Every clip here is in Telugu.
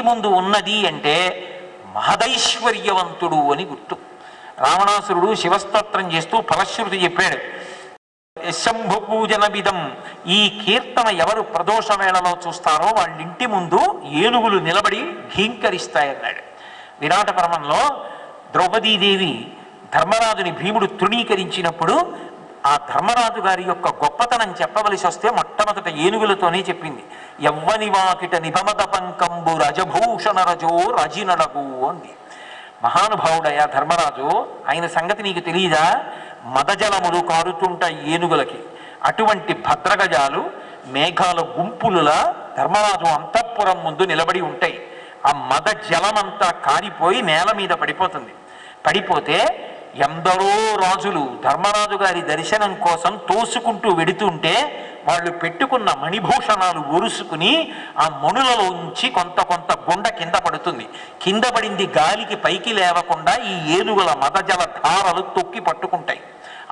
ముందు ఉన్నది అంటే మహదైశ్వర్యవంతుడు అని గుర్తు. రావణాసురుడు శివస్తోత్రం చేస్తూ ఫలశ్రుతి చెప్పాడు, శంభు పూజన విధం, ఈ కీర్తన ఎవరు ప్రదోష వేళలో చూస్తారో వాళ్ళింటి ముందు ఏనుగులు నిలబడి ఘీంకరిస్తాయన్నాడు. విరాట పర్వంలో ద్రౌపదీదేవి ధర్మరాజుని భీముడు తృణీకరించినప్పుడు ఆ ధర్మరాజు గారి యొక్క గొప్పతనం చెప్పవలసి వస్తే మొట్టమొదట ఏనుగులతోనే చెప్పింది. యవ్వని వాకిట నిభమద పంకంబు రజభూషణ రజో రజినడగు అంది. మహానుభావుడయా ధర్మరాజు, ఆయన సంగతి నీకు తెలియదా? మదజలములు కారుతుంటాయి ఏనుగులకి. అటువంటి భద్రగజాలు మేఘాల గుంపులులా ధర్మరాజు అంతఃపురం ముందు నిలబడి ఉంటాయి. ఆ మద జలమంతా కారిపోయి నేల మీద పడిపోతుంది. పడిపోతే ఎందరో రాజులు ధర్మరాజు గారి దర్శనం కోసం తోసుకుంటూ వెడుతుంటే వాళ్ళు పెట్టుకున్న మణిభూషణాలు ఒరుసుకుని ఆ మణులలోంచి కొంత కొంత గుండ కింద పడుతుంది. కింద పడింది గాలికి పైకి లేవకుండా ఈ ఏనుగుల మదజల ధారలు తొక్కి పట్టుకుంటాయి.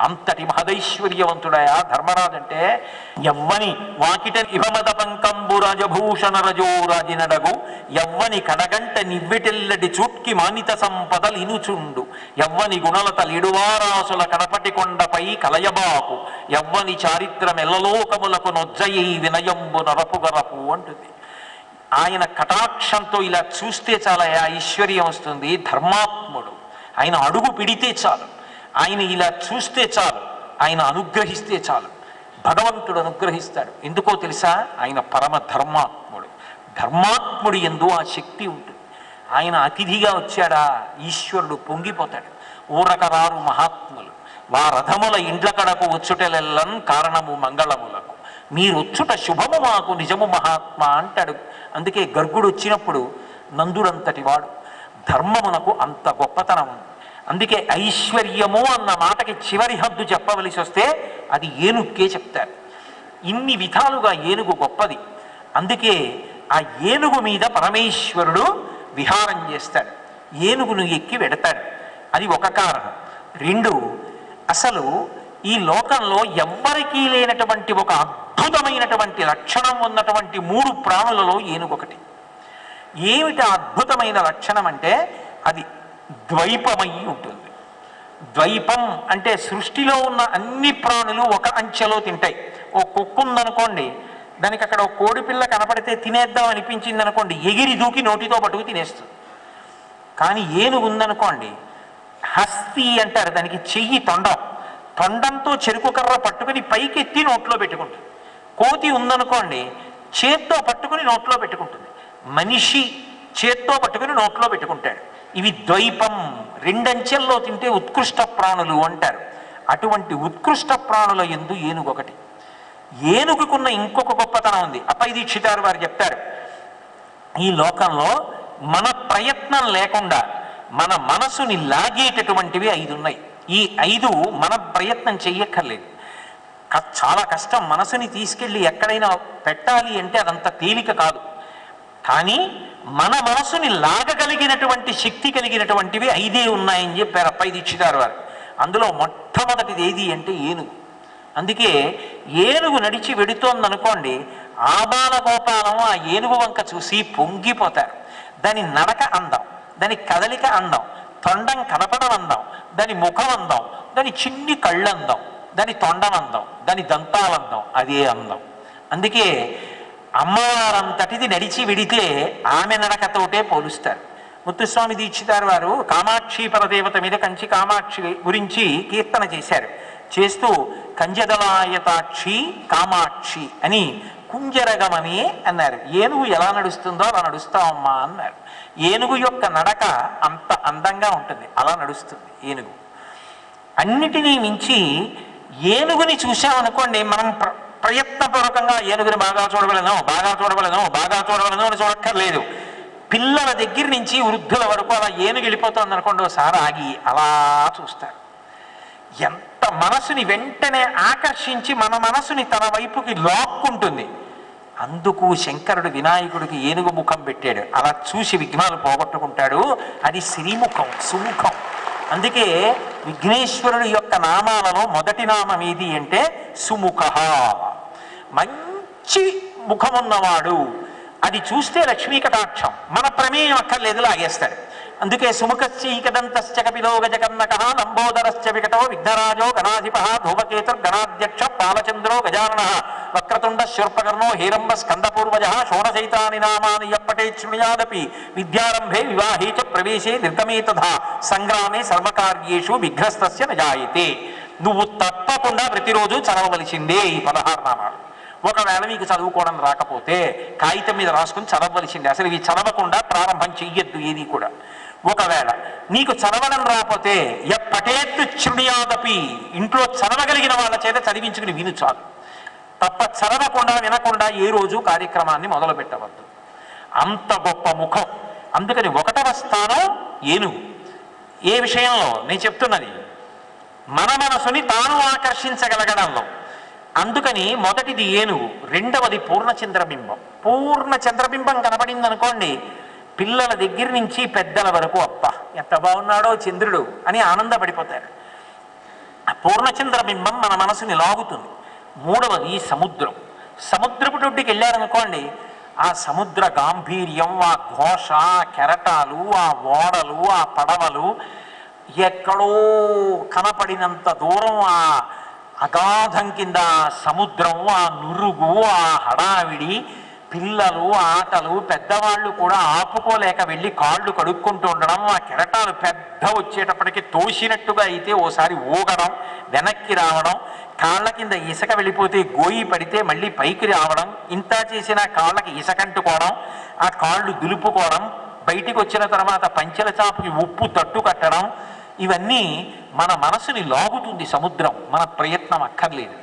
అంతటి మహదైశ్వర్యవంతుడయా ధర్మరాజు అంటే. యవ్వని వాకిట ఇభమద పంకంబు రాజభూషణ రజో రాజినడగు, యవ్వని కడగంట నివ్వెటెల్లడి చూట్కి మానిత సంపదలు ఇనుచుండు, యవ్వని గుణలత లిడువారాసుల కడపటి కొండపై కలయబాకు, యవ్వని చారిత్రమెల్లలోకములకు నొజ్జయి వినయంబు నరపుగరపు అంటుంది. ఆయన కటాక్షంతో ఇలా చూస్తే చాలా ఐశ్వర్యం వస్తుంది. ధర్మాత్ముడు, ఆయన అడుగు పిడితే చాలు, ఆయన ఇలా చూస్తే చాలు, ఆయన అనుగ్రహిస్తే చాలు, భగవంతుడు అనుగ్రహిస్తాడు. ఎందుకో తెలుసా? ఆయన పరమ ధర్మాత్ముడు. ధర్మాత్ముడు యందు ఆ శక్తి ఉంటుంది. ఆయన అతిథిగా వచ్చాడా ఈశ్వరుడు పొంగిపోతాడు. ఊరకరారు మహాత్ములు వారథముల ఇండ్ల కడకు వచ్చుటలెల్లన్ కారణము మంగళములకు, మీరొచ్చుట శుభము మాకు నిజము మహాత్మా అంటాడు. అందుకే గర్గుడు వచ్చినప్పుడు నందుడంతటి వాడు. ధర్మమునకు అంత గొప్పతనం ఉంది. అందుకే ఐశ్వర్యము అన్న మాటకి చివరి హద్దు చెప్పవలసి వస్తే అది ఏనుగుకే చెప్తారు. ఇన్ని విధాలుగా ఏనుగు గొప్పది. అందుకే ఆ ఏనుగు మీద పరమేశ్వరుడు విహారం చేస్తాడు. ఏనుగును ఎక్కి వెడతాడు. అది ఒక కారణం. రెండు, అసలు ఈ లోకంలో ఎవ్వరికీ లేనటువంటి ఒక అద్భుతమైనటువంటి లక్షణం ఉన్నటువంటి 3 ప్రాణులలో ఏనుగు ఒకటి. ఏమిటి అద్భుతమైన లక్షణం అంటే అది ద్వైపమై ఉంటుంది. ద్వైపం అంటే సృష్టిలో ఉన్న అన్ని ప్రాణులు ఒక అంచెలో తింటాయి. ఓ కుక్క ఉందనుకోండి, దానికి అక్కడ ఒక కోడిపిల్ల కనపడితే తినేద్దాం అనిపించింది అనుకోండి, ఎగిరి దూకి నోటితో పట్టుకు తినేస్తుంది. కానీ ఏనుగు ఉందనుకోండి, హస్తి అంటారు దానికి, చెయ్యి తొండం, తొండంతో చెరుకు కర్ర పట్టుకుని పైకెత్తి నోట్లో పెట్టుకుంటుంది. కోతి ఉందనుకోండి, చేత్తో పట్టుకుని నోట్లో పెట్టుకుంటుంది. మనిషి చేత్తో పట్టుకుని నోట్లో పెట్టుకుంటాడు. ఇవి ద్వైపం, 2 అంచెల్లో తింటే ఉత్కృష్ట ప్రాణులు అంటారు. అటువంటి ఉత్కృష్ట ప్రాణుల యందు ఏనుగు ఒకటి. ఏనుగుకున్న ఇంకొక గొప్పతనం ఉంది. అప్పై దీక్షితారు వారు చెప్తారు, ఈ లోకంలో మన ప్రయత్నం లేకుండా మన మనసుని లాగేటటువంటివి 5 ఉన్నాయి. ఈ 5 మన ప్రయత్నం చెయ్యక్కర్లేదు. చాలా కష్టం. మనసుని తీసుకెళ్ళి ఎక్కడైనా పెట్టాలి అంటే అదంత తేలిక కాదు. కానీ మన మనసుని లాగగలిగినటువంటి శక్తి కలిగినటువంటివి 5 ఉన్నాయని చెప్పారు అప్పై దీక్షితారు వారు. అందులో మొట్టమొదటిది ఏది అంటే ఏనుగు. అందుకే ఏనుగు నడిచి వెడుతోందనుకోండి, ఆబాలగోపాలం ఆ ఏనుగు వంక చూసి పొంగిపోతారు. దాని నడక అందం, దాని కదలిక అందం, తొండం కనపడం అందం, దాని ముఖం అందం, దాని చిన్ని కళ్ళందం, దాని తొండం అందం, దాని దంతాలందం, అదే అందం. అందుకే అమ్మవారంతటిది నడిచి వెడితే ఆమె నడకతోటే పోలుస్తారు. ముత్తుస్వామి దీక్షితారు వారు కామాక్షి పరదేవత మీద కంచి కామాక్షి గురించి కీర్తన చేశారు. చేస్తూ కంజదలాయతాక్షి కామాక్షి అని కుంజరగమని అన్నారు. ఏనుగు ఎలా నడుస్తుందో అలా నడుస్తామమ్మా అన్నారు. ఏనుగు యొక్క నడక అంత అందంగా ఉంటుంది, అలా నడుస్తుంది ఏనుగు. అన్నిటినీ మించి ఏనుగుని చూసామనుకోండి, మనం ప్రయత్నపూర్వకంగా ఏనుగుని బాగా చూడగలను అని చూడక్కర్లేదు. పిల్లల దగ్గర నుంచి వృద్ధుల వరకు అలా ఏనుగు వెళ్ళిపోతుంది అనుకోండి, ఒకసారి ఆగి అలా చూస్తారు. ఎంత మనసుని వెంటనే ఆకర్షించి మన మనసుని తన వైపుకి లాక్కుంటుంది. అందుకు శంకరుడు వినాయకుడికి ఏనుగు ముఖం పెట్టాడు. అలా చూసి విఘ్నాలు పోగొట్టుకుంటాడు. అది శ్రీముఖం, సుముఖం. అందుకే విఘ్నేశ్వరుడి యొక్క నామాలలో మొదటి నామం ఏది అంటే సుముఖ. మంచి ముఖమున్నవాడు అది చూస్తే లక్ష్మీ కటాక్షం, మన ప్రమేయం అక్కర్లేదు, లాగేస్తాడు. అందుకే సుముఖశ్చైకదంతశ్చ కపిలో గజకర్ణకః లంబోదరశ్చ వికటో విఘ్నరాజో గణాధిపః ధూమకేతుర్గణాధ్యక్ష బాలచంద్రో గజాననః వక్రతుండ శూర్పకర్ణో హేరంబ స్కందపూర్వజః షోడశైతాని నామాని యప్పటే శృణుయాదపి విద్యారంభే వివాహే చ ప్రవేశే నిర్గమే తథా సంగ్రామే సర్వకార్యేషు విఘ్నస్తస్య నజాయతే. నువ్వు తప్పకుండా ప్రతిరోజు చదవవలసిందే ఈ 16 నామాలు. ఒకవేళ మీకు చదువుకోవడం రాకపోతే కాగితం మీద రాసుకుని చదవవలసిందే. అసలు ఇవి చదవకుండా ప్రారంభం చెయ్యొద్దు ఏది కూడా. ఒకవేళ నీకు చదవడం రాకపోతే ఎప్పటేత్తు శృణుయాదపి, ఇంట్లో చదవగలిగిన వాళ్ళ చేత చదివించుకుని విను చాలు. తప్ప చదవకుండా వినకుండా ఏ రోజు కార్యక్రమాన్ని మొదలు పెట్టవద్దు. అంత గొప్ప ముఖం. అందుకని 1వ స్థానం ఏనుగు. ఏ విషయంలో నేను చెప్తున్నది, మన మనసుని తాను ఆకర్షించగలగడంలో. అందుకని మొదటిది ఏనుగు, రెండవది పూర్ణచంద్రబింబం. పూర్ణ చంద్రబింబం కనపడింది అనుకోండి, పిల్లల దగ్గర నుంచి పెద్దల వరకు అబ్బా ఎంత బాగున్నాడో చంద్రుడు అని ఆనందపడిపోతారు. ఆ పూర్ణచంద్రబింబం మన మనసుని లాగుతుంది. మూడవది సముద్రం. సముద్రపు ఒడ్డుకి వెళ్ళారనుకోండి, ఆ సముద్ర గాంభీర్యం, ఆ ఘోష, ఆ కెరటాలు, ఆ ఓడలు, ఆ పడవలు, ఎక్కడో కనపడినంత దూరం ఆ అగాధం కింద సముద్రం, ఆ నురుగు, ఆ హడావిడి, పిల్లలు ఆటలు, పెద్దవాళ్ళు కూడా ఆపుకోలేక వెళ్ళి కాళ్ళు కడుక్కుంటూ ఉండడం, ఆ కెరటాలు పెద్ద వచ్చేటప్పటికి తోసినట్టుగా అయితే ఓసారి ఊగడం, వెనక్కి రావడం, కాళ్ళ కింద ఇసుక వెళ్ళిపోతే గోయి పడితే మళ్ళీ పైకి రావడం, ఇంత చేసిన కాళ్ళకి ఇసకంటుకోవడం, ఆ కాళ్ళు దులుపుకోవడం, బయటికి వచ్చిన తర్వాత పంచెల చాపుకి ఉప్పు తట్టు కట్టడం, ఇవన్నీ మన మనసుని లాగుతుంది సముద్రం. మన ప్రయత్నం అక్కర్లేదు.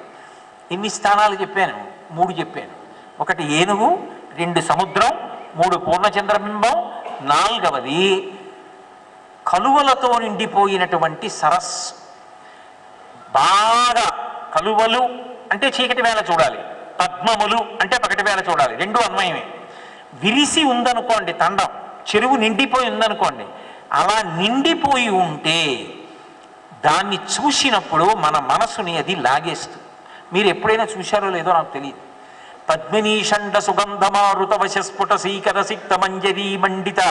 ఎన్ని స్థానాలు చెప్పాను? 3 చెప్పాను. 1 ఏనుగు, 2 సముద్రం, 3 పూర్ణచంద్రబింబం, 4వది కలువలతో నిండిపోయినటువంటి సరస్సు. బాగా కలువలు అంటే చీకటి వేళ చూడాలి, పద్మములు అంటే పగటి వేళ చూడాలి, 2 అన్వయమే. విరిసి ఉందనుకోండి తండం, చెరువు నిండిపోయి ఉందనుకోండి, అలా నిండిపోయి ఉంటే దాన్ని చూసినప్పుడు మన మనసుని అది లాగేస్తుంది. మీరు ఎప్పుడైనా చూశారో లేదో నాకు తెలియదు. పద్మినీషండ సుగంధమారుత వశస్ఫుట సీకర సిక్త మంజరీ మండిత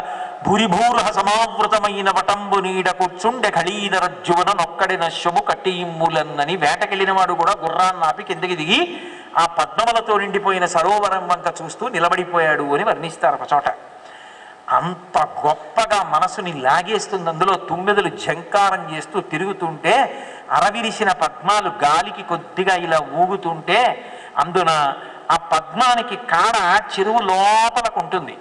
భూరిభూర్హ సమావృతమైన వటంబు నీడ కూర్చుండె ఖళీదరజ్జువన నొక్కడి నశ్యము కట్టియిమ్ములన్నని వేటకెళ్ళిన వాడు కూడా గుర్రాన్ని ఆపి కిందకి దిగి ఆ పద్మములతో నిండిపోయిన సరోవరం వంక చూస్తూ నిలబడిపోయాడు అని వర్ణిస్తారు ఒక చోట. అంత గొప్పగా మనసుని లాగేస్తుంది. అందులో తుమ్మెదలు ఝంకారం చేస్తూ తిరుగుతుంటే, అరవిరిసిన పద్మాలు గాలికి కొద్దిగా ఇలా ఊగుతుంటే, అందున ఆ పద్మానికి కాడ చెరువు లోపలకు ఉంటుంది,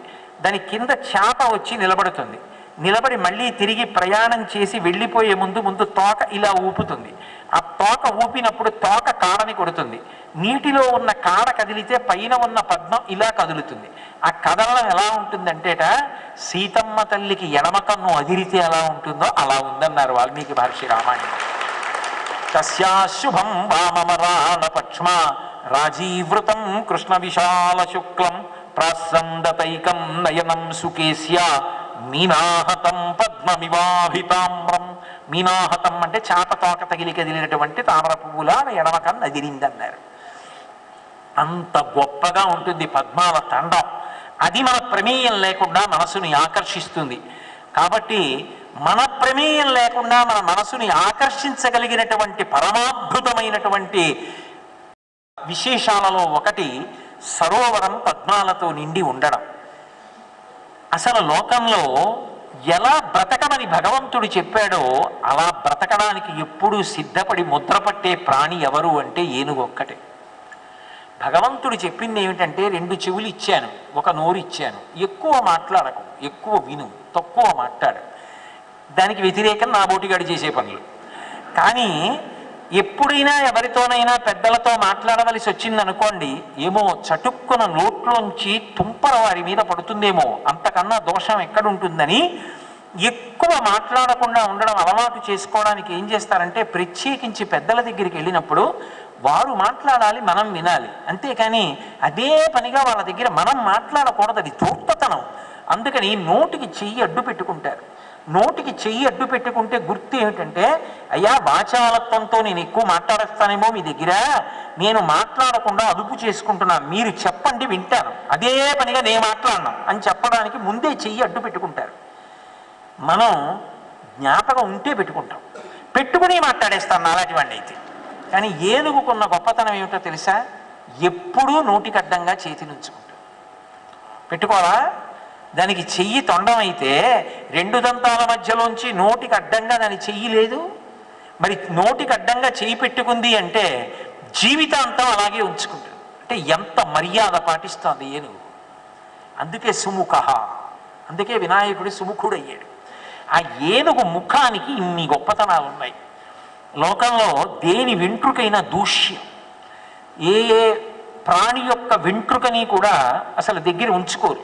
దాని కింద చేప వచ్చి నిలబడుతుంది. నిలబడి మళ్ళీ తిరిగి ప్రయాణం చేసి వెళ్ళిపోయే ముందు తోక ఇలా ఊపుతుంది. ఆ తోక ఊపినప్పుడు తోక కాడని కొడుతుంది. నీటిలో ఉన్న కాడ కదిలితే పైన ఉన్న పద్మం ఇలా కదులుతుంది. ఆ కదలడం ఎలా ఉంటుందంటేట, సీతమ్మ తల్లికి ఎడమ కన్ను అదిరితే ఎలా ఉంటుందో అలా ఉందన్నారు వాల్మీకి మహర్షి రామాయణం. తస్యాశుభం వామమరాణ పక్ష్మ రాజీవృతం కృష్ణ విశాల శుక్లం ప్రాసందతైకం నయనం సుకేశ్య మీనాహతం పద్మమివాభితామ్రం. మీనాహతం అంటే చేప తోక తగిలి కదిలినటువంటి తామర పువ్వులా ఎడమకన్ను అదిరిందన్నారు. అంత గొప్పగా ఉంటుంది పద్మాల తండం. అది మన ప్రమేయం లేకుండా మనసుని ఆకర్షిస్తుంది. కాబట్టి మన ప్రమేయం లేకుండా మన మనసుని ఆకర్షించగలిగినటువంటి పరమాద్భుతమైనటువంటి విశేషాలలో ఒకటి సరోవరం పద్మాలతో నిండి ఉండడం. అసలు లోకంలో ఎలా బ్రతకమని భగవంతుడు చెప్పాడో అలా బ్రతకడానికి ఎప్పుడూ సిద్ధపడి ముద్రపట్టే ప్రాణి ఎవరు అంటే ఏనుగు ఒక్కటే. భగవంతుడు చెప్పింది ఏమిటంటే, 2 చెవులు ఇచ్చాను, 1 నోరు ఇచ్చాను, ఎక్కువ మాట్లాడకు, ఎక్కువ విను, తక్కువ మాట్లాడు. దానికి వ్యతిరేకం నా బోటిగాడు చేసే పనులు. కానీ ఎప్పుడైనా ఎవరితోనైనా పెద్దలతో మాట్లాడవలసి వచ్చిందనుకోండి, ఏమో చటుక్కున నోట్లోంచి తుంపర వారి మీద పడుతుందేమో, అంతకన్నా దోషం ఎక్కడుంటుందని ఎక్కువ మాట్లాడకుండా ఉండడం అలవాటు చేసుకోవడానికి ఏం చేస్తారంటే, ప్రత్యేకించి పెద్దల దగ్గరికి వెళ్ళినప్పుడు వారు మాట్లాడాలి, మనం వినాలి. అంతేకాని అదే పనిగా వాళ్ళ దగ్గర మనం మాట్లాడకూడదు, అది ధూర్తతనం. అందుకని నోటికి చెయ్యి అడ్డు పెట్టుకుంటారు. నోటికి చెయ్యి అడ్డు పెట్టుకుంటే గుర్తు ఏమిటంటే, అయ్యా వాచాలత్వంతో నేను ఎక్కువ మాట్లాడేస్తానేమో మీ దగ్గర, నేను మాట్లాడకుండా అదుపు చేసుకుంటున్నాను, మీరు చెప్పండి వింటాను, అదే పనిగా నేను మాట్లాడను అని చెప్పడానికి ముందే చెయ్యి అడ్డు పెట్టుకుంటారు. మనం జ్ఞాపకం ఉంటే పెట్టుకుంటాం, పెట్టుకుని మాట్లాడేస్తాను అలాంటి వాడిని అయితే. కానీ ఏనుగుకున్న గొప్పతనం ఏమిటో తెలుసా? ఎప్పుడూ నోటికి అడ్డంగా చేతి నుంచుకుంటాం. పెట్టుకోవాలా? దానికి చెయ్యి తొండం అయితే రెండు దంతాల మధ్యలోంచి నోటికి అడ్డంగా దాని చెయ్యి లేదు. మరి నోటికి అడ్డంగా చెయ్యి పెట్టుకుంది అంటే జీవితాంతం అలాగే ఉంచుకుంటుంది. అంటే ఎంత మర్యాద పాటిస్తుంది ఏనుగు. అందుకే సుముఖ, అందుకే వినాయకుడు సుముఖుడు అయ్యాడు. ఆ ఏనుగు ముఖానికి ఇన్ని గొప్పతనాలు ఉన్నాయి. లోకంలో దేని వెంట్రుకైనా దూష్యం. ఏ ప్రాణి యొక్క వెంట్రుకని కూడా అసలు దగ్గర ఉంచుకోరు.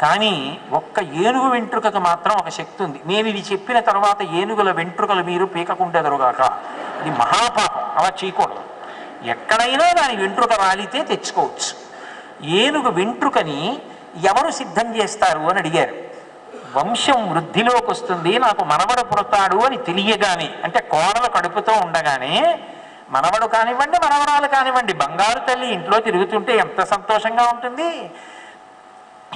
కానీ ఒక్క ఏనుగు వెంట్రుకకు మాత్రం ఒక శక్తి ఉంది. నేను ఇది చెప్పిన తర్వాత ఏనుగుల వెంట్రుకలు మీరు పీకకుంటెదరుగాక, ఇది మహాపాపం, అలా చేయకూడదు. ఎక్కడైనా దాని వెంట్రుక రాలితే తెచ్చుకోవచ్చు. ఏనుగు వెంట్రుకని ఎవరు సిద్ధం చేస్తారు అని అడిగారు. వంశం వృద్ధిలోకి వస్తుంది, నాకు మనవడు పుడతాడు అని తెలియగానే, అంటే కోడలు కడుపుతో ఉండగానే, మనవడు కానివ్వండి మనవరాలు కానివ్వండి, బంగారు తల్లి ఇంట్లో తిరుగుతుంటే ఎంత సంతోషంగా ఉంటుంది.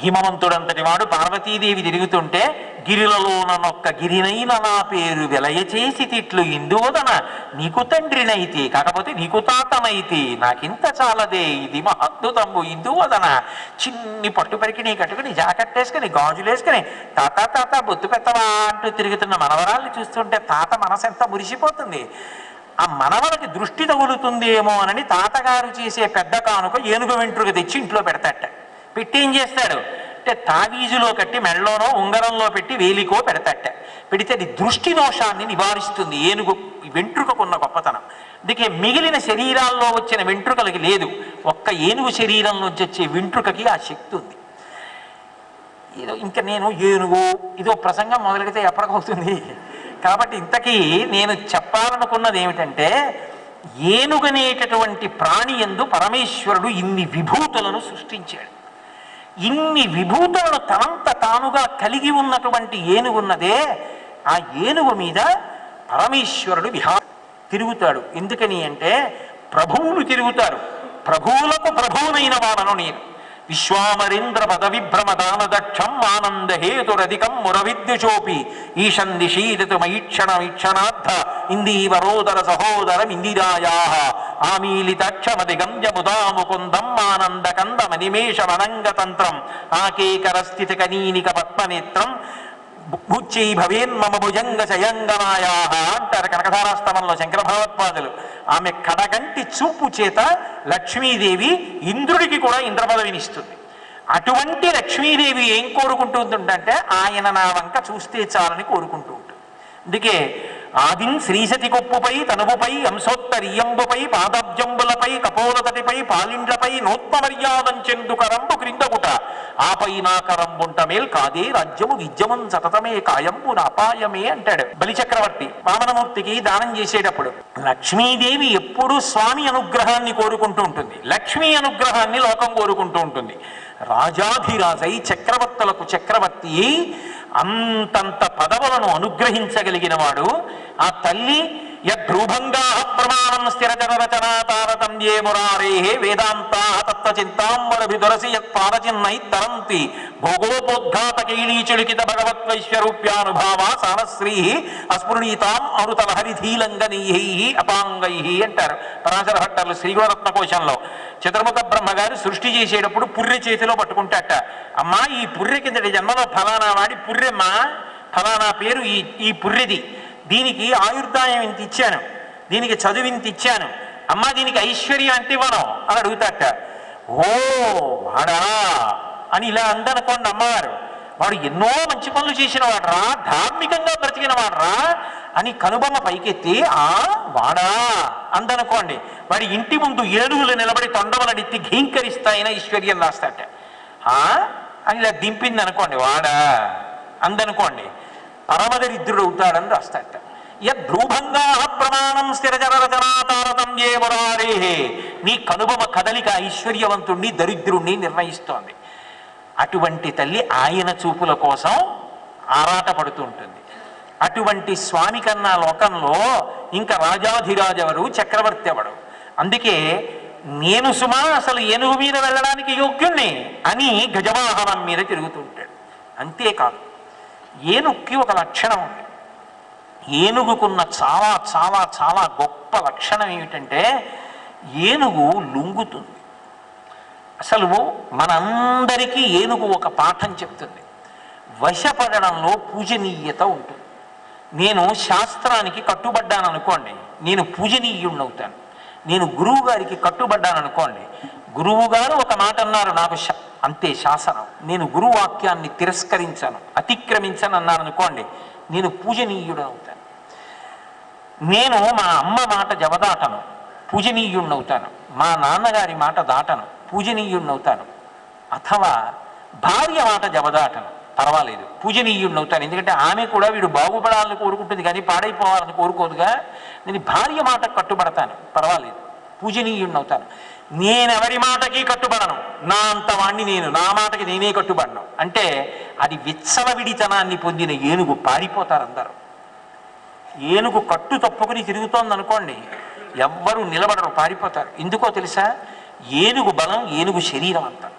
హిమవంతుడంతటి వాడు పార్వతీదేవి తిరుగుతుంటే, గిరిలలోనొక్క గిరినైన నా పేరు వెలయ చేసి తిట్లు ఇందువదన, నీకు తండ్రినైతే కాకపోతే నీకు తాతనైతే నాకింత చాలదే, ఇది మహద్భుతంబు ఇందువదన. చిన్ని పట్టు పరికిణి కట్టుకుని జాకెట్టేసుకుని గాజులేసుకుని తాత తాత బొత్తు పెట్టవా అంటూ తిరుగుతున్న మనవరాల్ని చూస్తుంటే తాత మనసు ఎంత మురిసిపోతుంది. ఆ మనవలకి దృష్టి తగులుతుందేమో అని తాతగారు చేసే పెద్ద కానుక ఏనుగు వెంట్రుక తెచ్చి ఇంట్లో పెడతాట. పెట్టి ఏం చేస్తాడు అంటే తావీజులో కట్టి మెడలోనో ఉంగరంలో పెట్టి వేలికో పెడతాట. పెడితే అది దృష్టి దోషాన్ని నివారిస్తుంది. ఏనుగు వెంట్రుకకున్న గొప్పతనం. అందుకే మిగిలిన శరీరాల్లో వచ్చిన వెంట్రుకలకి లేదు, ఒక్క ఏనుగు శరీరం నుంచి వచ్చే వెంట్రుకకి ఆ శక్తి ఉంది. ఏదో ఇంకా నేను ఏనుగు ఇదో ప్రసంగం మొదలెడితే ఎప్పటికవుతుంది. కాబట్టి ఇంతకీ నేను చెప్పాలనుకున్నది ఏమిటంటే, ఏనుగనేటటువంటి ప్రాణి యందు పరమేశ్వరుడు ఇన్ని విభూతులను సృష్టించాడు. ఇన్ని విభూతులను తనంత తానుగా కలిగి ఉన్నటువంటి ఏనుగున్నదే, ఆ ఏనుగు మీద పరమేశ్వరుడు తిరుగుతాడు. ఎందుకని అంటే ప్రభువులు తిరుగుతారు. ప్రభువులకు ప్రభువునైన వాడను నేను. విశ్వామరేంద్ర పదవిభ్రమదాన దక్షం ఆనందహేతురధికం మురవిద్యుచోపి ఈశం దిశీదతు మయిక్షణ వీక్షణార్థ ఇందీవరోదర సహోదరం ఇందిరాయా ఆమీలితక్షమదిగంజముదా ముకుందం ఆనందకందమనిమేషమనంగతంత్రం ఆకేకరస్థితి కనీనిక పద్మనేత్రం భుచ్చై భవేన్మమ భుజంగ శయంగనాయా అంటారు కనకధారాస్తవంలో శంకర భగవత్పాదులు. ఆమె కడగంటి చూపు చేత లక్ష్మీదేవి ఇంద్రుడికి కూడా ఇంద్రపదవినిస్తుంది. అటువంటి లక్ష్మీదేవి ఏం కోరుకుంటుందంటే ఆయన నా వంక చూస్తే చాలని కోరుకుంటూ ఉంటుంది. అందుకే ఆదిన్ శ్రీసతి కొప్పుపై తనువుపై అంశోత్తరీయంబుపై పాదాబ్జంబులపై కపోలతటిపై పాలిండ్లపై నోత్మమర్యాదం చెందుకరంబు క్రిందగుట ఆపై నా కరంబుంటమేల్ కాదే రాజ్యము విద్యమున్ సతతమే కాయంబు అపాయమే అంటాడు బలిచక్రవర్తి వామనమూర్తికి దానం చేసేటప్పుడు. లక్ష్మీదేవి ఎప్పుడూ స్వామి అనుగ్రహాన్ని కోరుకుంటూ ఉంటుంది, లక్ష్మీ అనుగ్రహాన్ని లోకం కోరుకుంటూ ఉంటుంది. రాజాధిరాజై చక్రవర్తులకు చక్రవర్తి అంతంత పదవులను అనుగ్రహించగలిగిన వాడు ఆ తల్లి. యద్రూభంగా ప్రమాణం స్థిరచరచనా తారతమ్యే మురారే వేదాంతా తత్వచింతాంబరభిదురసి యత్పారచిన్నై తరంతి భోగోపోద్ఘాతకైలీచులికిత భగవద్వైశ్వరూప్యానుభావ సానశ్రీ అస్మృణీతాం అమృతలహరిధీలంగనీయై అపాంగై అంటారు పరాశర భట్టర్లు శ్రీగుణరత్న కోశంలో. చతుర్ముఖ బ్రహ్మగారు సృష్టి చేసేటప్పుడు పుర్రె చేతిలో పట్టుకుంటాట. అమ్మా ఈ పుర్రె కిందటి జన్మలో ఫలానా వాడి పుర్రెమ్మా, ఫలానా పేరు ఈ పుర్రెది, దీనికి ఆయుర్దాయం ఇంత ఇచ్చాను, దీనికి చదువు ఇంత ఇచ్చాను, అమ్మా దీనికి ఐశ్వర్యం అంటే ఇవ్వను అని అడుగుతాట. ఓ వాడా అని ఇలా అందనుకోండి అమ్మవారు, వాడు ఎన్నో మంచి పనులు చేసిన వాడరా, ధార్మికంగా బ్రతికిన వాడరా అని కనుబొమ్మ పైకెత్తి ఆ వాడా అందనుకోండి. వాడి ఇంటి ముందు ఏనుగులు నిలబడి తొండవలనెత్తి ఘీంకరిస్తాయన ఐశ్వర్యం రాస్తాట. అని ఇలా దింపింది అనుకోండి వాడా అందనుకోండి, పరమదరిద్రుడు అవుతాడని రాస్తాట. యద్రూభంగా ప్రమాణం స్థిరచరచనా తారతమ్యే మురారే, నీ కనుబొమ కదలిక ఐశ్వర్యవంతుణ్ణి దరిద్రుణ్ణి నిర్ణయిస్తోంది. అటువంటి తల్లి ఆయన చూపుల కోసం ఆరాట పడుతూ ఉంటుంది. అటువంటి స్వామి కన్నా లోకంలో ఇంకా రాజాధిరాజు ఎవరు, చక్రవర్తి ఎవడు? అందుకే నేను సుమా అసలు ఏనుగు మీద వెళ్ళడానికి యోగ్యుణ్ణి అని గజవాహనం మీద తిరుగుతూ ఉంటాడు. అంతేకాదు, ఏనుగుకి ఒక లక్షణం ఉంది. ఏనుగుకున్న చాలా చాలా చాలా గొప్ప లక్షణం ఏమిటంటే ఏనుగు లొంగుతుంది. అసలు మనందరికీ ఏనుగు ఒక పాఠం చెప్తుంది. వశపడడంలో పూజనీయత ఉంటుంది. నేను శాస్త్రానికి కట్టుబడ్డాను అనుకోండి, నేను పూజనీయుణ్ణవుతాను. నేను గురువు గారికి కట్టుబడ్డాను అనుకోండి, గురువు గారు ఒక మాట అన్నారు, నాకు అంతే శాసనం. నేను గురువు వాక్యాన్ని తిరస్కరించాను, అతిక్రమించాను అన్నాను అనుకోండి, నేను పూజనీయుడవుతాను. నేను మా అమ్మ మాట జవదాటను, పూజనీయుణ్ణవుతాను. మా నాన్నగారి మాట దాటను, పూజనీయుణ్ణవుతాను. అథవా భార్య మాట జవదాటను, పర్వాలేదు, పూజనీయుణ్ణవుతాను. ఎందుకంటే ఆమె కూడా వీడు బాగుపడాలని కోరుకుంటుంది కానీ పాడైపోవాలని కోరుకోదుగా. నేను భార్య మాటకు కట్టుబడతాను, పర్వాలేదు, పూజనీయుణ్ణవుతాను. నేనెవరి మాటకి కట్టుబడను, నా అంత వాణ్ణి నేను, నా మాటకి నేనే కట్టుబడను అంటే అది విచ్చలవిడితనాన్ని పొందిన ఏనుగు. పారిపోతారు అందరూ. ఏనుగు కట్టు తప్పుకుని తిరుగుతోంది అనుకోండి, ఎవ్వరూ నిలబడరు, పారిపోతారు. ఎందుకో తెలుసా? ఏనుగు బలం ఏనుగు శరీరం అంతా.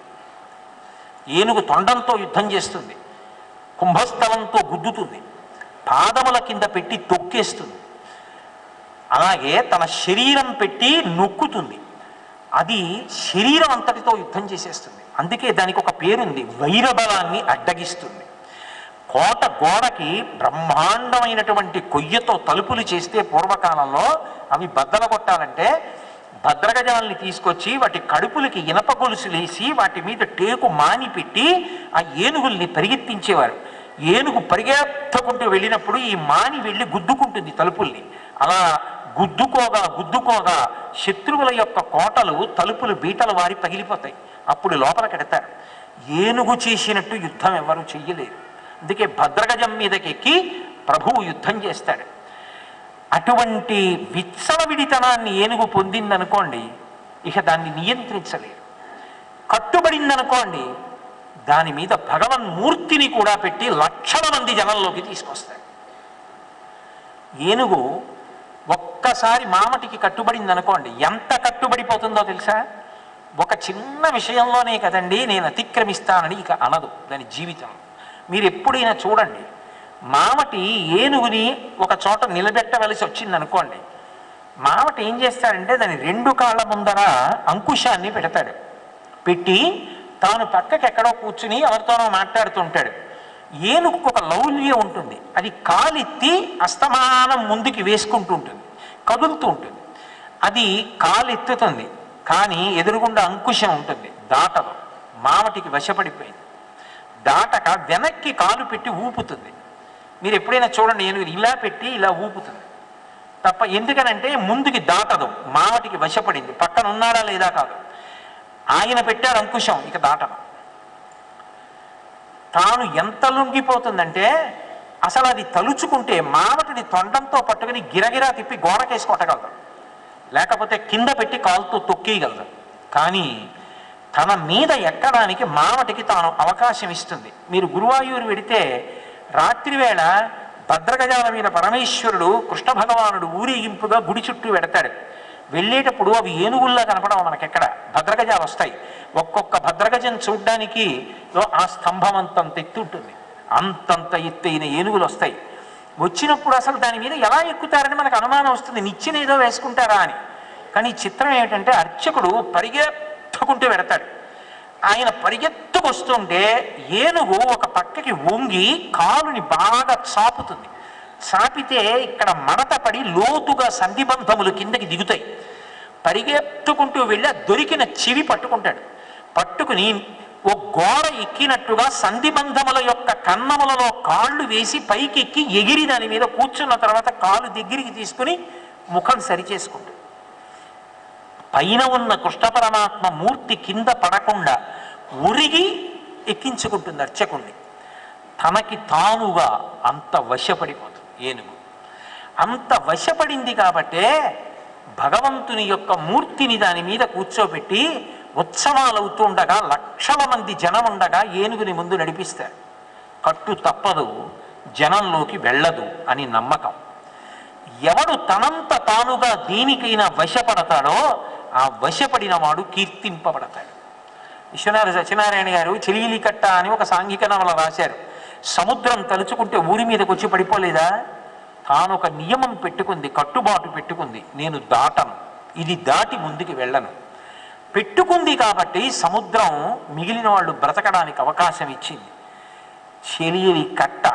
ఏనుగు తొండంతో యుద్ధం చేస్తుంది, కుంభస్థలంతో గుద్దుతుంది, పాదముల కింద పెట్టి తొక్కేస్తుంది, అలాగే తన శరీరం పెట్టి నొక్కుతుంది. అది శరీరం అంతటితో యుద్ధం చేసేస్తుంది. అందుకే దానికి ఒక పేరుంది, వైరబలాన్ని అడ్డగిస్తుంది. కోట గోడకి బ్రహ్మాండమైనటువంటి కొయ్యతో తలుపులు చేస్తే పూర్వకాలంలో అవి బద్దలు కొట్టాలంటే భద్రగజాలని తీసుకొచ్చి వాటి కడుపులకి ఇనప గొలుసులేసి వాటి మీద టేకు మాని పెట్టి ఆ ఏనుగుల్ని పరిగెత్తించేవారు. ఏనుగు పరిగెత్తకుంటూ వెళ్ళినప్పుడు ఈ మాని వెళ్ళి గుద్దుకుంటుంది తలుపుల్ని. అలా గుద్దుకోగా గుద్దుకోగా శత్రువుల యొక్క కోటలు, తలుపులు, బీటలు వారి పగిలిపోతాయి. అప్పుడు లోపల కడతారు. ఏనుగు చేసినట్టు యుద్ధం ఎవరు చెయ్యలేరు. అందుకే భద్రగజం మీదకి ఎక్కి ప్రభువు యుద్ధం చేస్తాడు. అటువంటి విచ్చలవిడితనాన్ని ఏనుగు పొందిందనుకోండి, ఇక దాన్ని నియంత్రించలేరు. కట్టుబడిందనుకోండి, దాని మీద భగవన్మూర్తిని కూడా పెట్టి లక్షల మంది జనంలోకి తీసుకొస్తాడు. ఏనుగు ఒక్కసారి మామటికి కట్టుబడింది అనుకోండి, ఎంత కట్టుబడిపోతుందో తెలుసా? ఒక చిన్న విషయంలోనే కదండి నేను అతిక్రమిస్తానని ఇక అనదు దాని జీవితం. మీరు ఎప్పుడైనా చూడండి, మామటి ఏనుగుని ఒక చోట నిలబెట్టవలసి వచ్చింది అనుకోండి, మామటి ఏం చేస్తాడంటే దాని రెండు కాళ్ళ ముందర అంకుశాన్ని పెడతాడు. పెట్టి తాను పక్కకి ఎక్కడో కూర్చుని ఎవరితోనో మాట్లాడుతుంటాడు. ఏనుగుకు ఒక లౌల్యం ఉంటుంది, అది కాలెత్తి అస్తమానం ముందుకి వేసుకుంటూ ఉంటుంది, కదులుతూ ఉంటుంది. అది కాలెత్తుతుంది కానీ ఎదురుగుండా అంకుశం ఉంటుంది, దాటదు. మామటికి వశపడిపోయింది. దాటక వెనక్కి కాలు పెట్టి ఊపుతుంది. మీరు ఎప్పుడైనా చూడండి, ఏనుగు ఇలా పెట్టి ఇలా ఊపుతుంది తప్ప, ఎందుకనంటే ముందుకి దాటదు, మామటికి వశపడింది. పక్కన ఉన్నాడా లేదా కాదు, ఆయన పెట్టాడు అంకుశం, ఇక దాటదు. తాను ఎంత లొంగిపోతుందంటే అసలు అది తలుచుకుంటే మామటిని తొండంతో పట్టుకుని గిరగిరా తిప్పి గోడకేసి కొట్టగలదు, లేకపోతే కింద పెట్టి కాలుతో తొక్కేయగలదు. కానీ తన మీద ఎక్కడానికి మామటికి తాను అవకాశం ఇస్తుంది. మీరు గురువాయూరు వెడితే రాత్రివేళ భద్రగజాల మీద పరమేశ్వరుడు కృష్ణ భగవానుడు ఊరేగింపుగా గుడి చుట్టూ వెడతాడు. వెళ్ళేటప్పుడు అవి ఏనుగుల్లా కనపడవు మనకెక్కడ, భద్రగజాలు వస్తాయి. ఒక్కొక్క భద్రగజం చూడ్డానికి ఆ స్తంభం అంతంత ఎత్తు ఉంటుంది, అంతంత ఎత్తైన ఏనుగులు వస్తాయి. వచ్చినప్పుడు అసలు దాని మీద ఎలా ఎక్కుతారని మనకు అనుమానం వస్తుంది, నిచ్చెన ఏదో వేసుకుంటారా అని. కానీ చిత్రం ఏమిటంటే అర్చకుడు పరిగెత్తుకుంటూ వెడతాడు. ఆయన పరిగెత్తుకొస్తుంటే ఏనుగు ఒక పక్కకి వంగి కాలుని బాగా చాపుతుంది. చాపితే ఇక్కడ మడత పడి లోతుగా సంధిబంధములు కిందకి దిగుతాయి. పరిగెత్తుకుంటూ వెళ్ళి దొరికిన చెవి పట్టుకుంటాడు. పట్టుకుని ఓ గోడ ఎక్కినట్టుగా సంధిబంధముల యొక్క కన్నములలో కాళ్ళు వేసి పైకి ఎక్కి ఎగిరి దాని మీద కూర్చున్న తర్వాత కాలు దగ్గరికి తీసుకుని ముఖం సరిచేసుకుంటాడు. పైన ఉన్న కృష్ణ పరమాత్మ మూర్తి కింద పడకుండా ఉరిగి ఎక్కించుకుంటుంది అర్చకుణ్ణి. తనకి తానుగా అంత వశపడిపోతుంది ఏనుగు. అంత వశపడింది కాబట్టే భగవంతుని యొక్క మూర్తిని దాని మీద కూర్చోబెట్టి ఉత్సవాలు అవుతుండగా లక్షల మంది జనం ఉండగా ఏనుగుని ముందు నడిపిస్తారు. కట్టు తప్పదు. జనంలోకి వెళ్ళదు అని నమ్మకం. ఎవడు తనంత తానుగా దేనికైనా వశపడతాడో ఆ వశపడిన వాడు కీర్తింపబడతాడు. విశ్వనాథ సత్యనారాయణ గారు చెలియలి కట్ట అని ఒక సాంఘిక నవల రాశారు. సముద్రం తలుచుకుంటే ఊరి మీదకి వచ్చి పడిపోలేదా? తాను ఒక నియమం పెట్టుకుంది, కట్టుబాటు పెట్టుకుంది, నేను దాటను, ఇది దాటి ముందుకు వెళ్ళను పెట్టుకుంది. కాబట్టి సముద్రం మిగిలిన వాళ్ళు బ్రతకడానికి అవకాశం ఇచ్చింది. చెలియలి కట్ట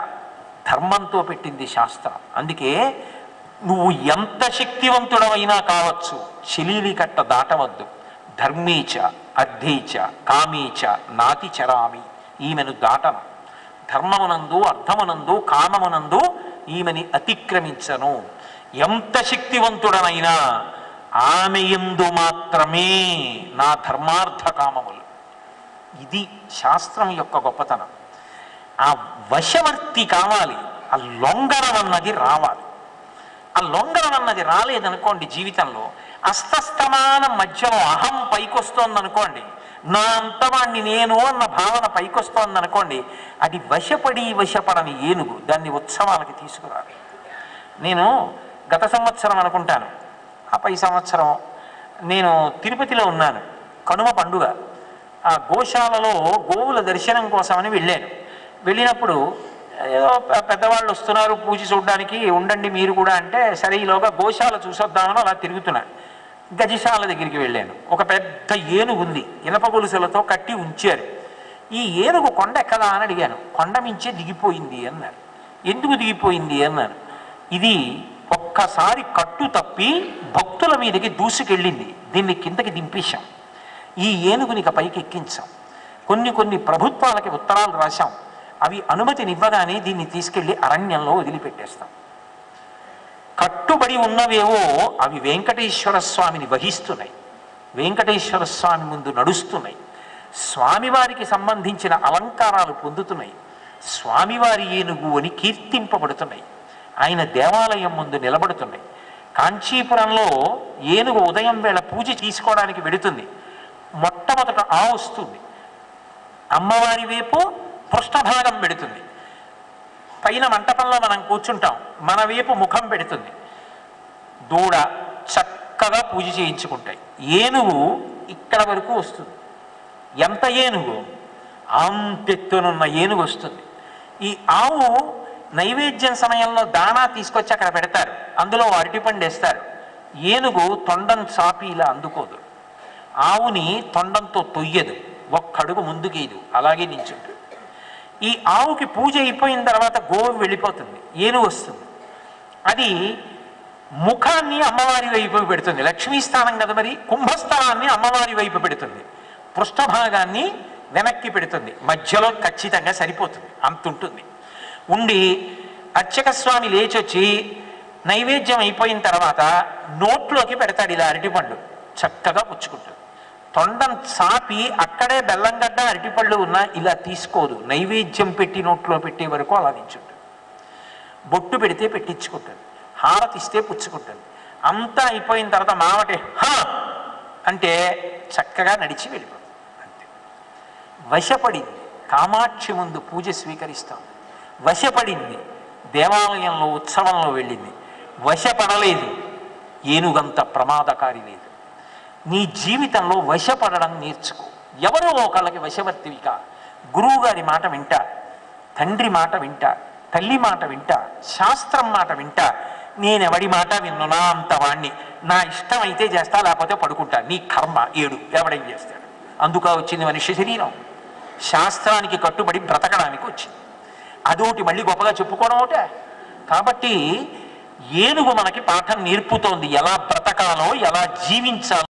ధర్మంతో పెట్టింది శాస్త్రం. అందుకే నువ్వు ఎంత శక్తివంతుడవైనా కావచ్చు, చెలియలి కట్ట దాటవద్దు. ధర్మీచ అర్థీచ కామీచ నాతి చరామి, ఈమెను దాటను. ధర్మమునందు అర్థమునందు కామమునందు ఈమెని అతిక్రమించను. ఎంత శక్తివంతుడనైనా ఆమె యందు మాత్రమే నా ధర్మార్థ కామములు. ఇది శాస్త్రం యొక్క గొప్పతనం. ఆ వశవర్తి కావాలి, ఆ లొంగరం అన్నది రావాలి. ఆ లొంగరం అన్నది రాలేదనుకోండి, జీవితంలో అస్తస్తమాన మధ్యలో అహం పైకొస్తోందనుకోండి, నా అంతవాణ్ణి నేను అన్న భావన పైకొస్తోందనుకోండి, అది వశపడని ఏనుగు. దాన్ని ఉత్సవాలకి తీసుకురాలి. నేను గత సంవత్సరం అనుకుంటాను, ఆ పై సంవత్సరం నేను తిరుపతిలో ఉన్నాను. కనుమ పండుగ. ఆ గోశాలలో గోవుల దర్శనం కోసమని వెళ్ళాను. వెళ్ళినప్పుడు ఏదో పెద్దవాళ్ళు వస్తున్నారు పూజ చూడడానికి, ఉండండి మీరు కూడా అంటే, సరే ఈలోగా గోశాల చూసొద్దామని అలా తిరుగుతున్నా. గజశాల దగ్గరికి వెళ్ళాను. ఒక పెద్ద ఏనుగు ఉంది, ఇనప గొలుసులతో కట్టి ఉంచారు. ఈ ఏనుగు కొండ ఎక్కదా అని అడిగాను. కొండ మించే దిగిపోయింది అన్నారు. ఎందుకు దిగిపోయింది అన్నాను. ఇది ఒక్కసారి కట్టు తప్పి భక్తుల మీదకి దూసుకెళ్ళింది, దీన్ని కిందకి దింపేశాం. ఈ ఏనుగుని ఇక పైకి ఎక్కించాం. కొన్ని ప్రభుత్వాలకి ఉత్తరాలు రాశాం. అవి అనుమతినివ్వగానే దీన్ని తీసుకెళ్ళి అరణ్యంలో వదిలిపెట్టేస్తాం. కట్టుబడి ఉన్నవేవో అవి వెంకటేశ్వర స్వామిని వహిస్తున్నాయి, వెంకటేశ్వర స్వామి ముందు నడుస్తున్నాయి, స్వామివారికి సంబంధించిన అలంకారాలు పొందుతున్నాయి, స్వామివారి ఏనుగు అని కీర్తింపబడుతున్నాయి, ఆయన దేవాలయం ముందు నిలబడుతున్నాయి. కాంచీపురంలో ఏనుగు ఉదయం వేళ పూజ తీసుకోవడానికి వెడుతుంది. మొట్టమొదట వస్తుంది, అమ్మవారి వైపు పృష్ఠభాగం పెడుతుంది. పైన మంటపంలో మనం కూర్చుంటాం, మన వైపు ముఖం పెడుతుంది. దూడ చక్కగా పూజ చేయించుకుంటాయి. ఏనుగు ఇక్కడ వరకు వస్తుంది. ఎంత ఏనుగు? అంతెత్తునున్న ఏనుగు వస్తుంది. ఈ ఆవు నైవేద్యం సమయంలో దాణా తీసుకొచ్చి అక్కడ పెడతారు, అందులో అరటిపండు వేస్తారు. ఏనుగు తొండం చాపి ఇలా అందుకోదు, ఆవుని తొండంతో తొయ్యదు, ఒక్కడుగు ముందుకేదు, అలాగే నించుంటుంది. ఈ ఆవుకి పూజ అయిపోయిన తర్వాత గోవు వెళ్ళిపోతుంది, ఏనుగు వస్తుంది. అది ముఖాన్ని అమ్మవారి వైపు పెడుతుంది, లక్ష్మీస్థానం కదా మరి, కుంభస్థానాన్ని అమ్మవారి వైపు పెడుతుంది, పృష్ఠభాగాన్ని వెనక్కి పెడుతుంది, మధ్యలో ఖచ్చితంగా సరిపోతుంది, అంత ఉంటుంది. ఉండి అర్చక స్వామి లేచొచ్చి నైవేద్యం అయిపోయిన తర్వాత నోట్లోకి పెడతాడు ఇలా అరటిపండు, చక్కగా పుచ్చుకుంటుంది. తొండం చాపి అక్కడే బెల్లంగడ్డ అరటిపళ్ళు ఉన్నా ఇలా తీసుకోదు, నైవేద్యం పెట్టి నోట్లో పెట్టే వరకు అలా నించుంటుంది. బొట్టు పెడితే పెట్టించుకుంటుంది, హారతిస్తే పుచ్చుకుంటుంది. అంతా అయిపోయిన తర్వాత మావటే హా అంటే చక్కగా నడిచి వెళ్ళిపోతుంది. అంతే. వశపడింది, కామాక్షి ముందు పూజ స్వీకరిస్తాం. వశపడింది, దేవాలయంలో ఉత్సవంలో వెళ్ళింది. వశపడలేదు, ఏనుగంత ప్రమాదకారి లేదు. నీ జీవితంలో వశపడడం నేర్చుకో. ఎవరో ఒకళ్ళకి వశవర్తివిక. గురువుగారి మాట వింటా, తండ్రి మాట వింటా, తల్లి మాట వింటా, శాస్త్రం మాట వింటా. నేనెవడి మాట విన్ను, నా అంతవాణ్ణి, నా ఇష్టం అయితే చేస్తా, లేకపోతే పడుకుంటా, నీ కర్మ ఏడు, ఎవడేం చేస్తాడు. అందుక వచ్చింది మనిషి శరీరం, శాస్త్రానికి కట్టుబడి బ్రతకడానికి వచ్చింది. అదోటి మళ్ళీ గొప్పగా చెప్పుకోవడం ఒకటే. కాబట్టి ఏనుగు మనకి పాఠం నేర్పుతోంది, ఎలా బ్రతకాలో, ఎలా జీవించాలో.